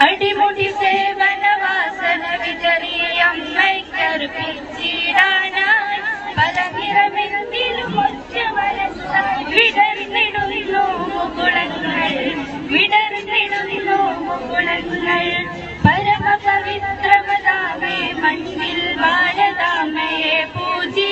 അടിമുടി സേവനവാസന വിതറിയ അമ്മയ്ക്കർപ്പിച്ചിടാനായി പല നിറമെങ്കിലും വിടർന്നിടുന്നു മുകുളങ്ങൾ വിടർന്നിടുന്നു മുകുളങ്ങൾ പരമപവിത്രമതാമേ മണ്ണിൽ ഭാരതാമയെ പൂജി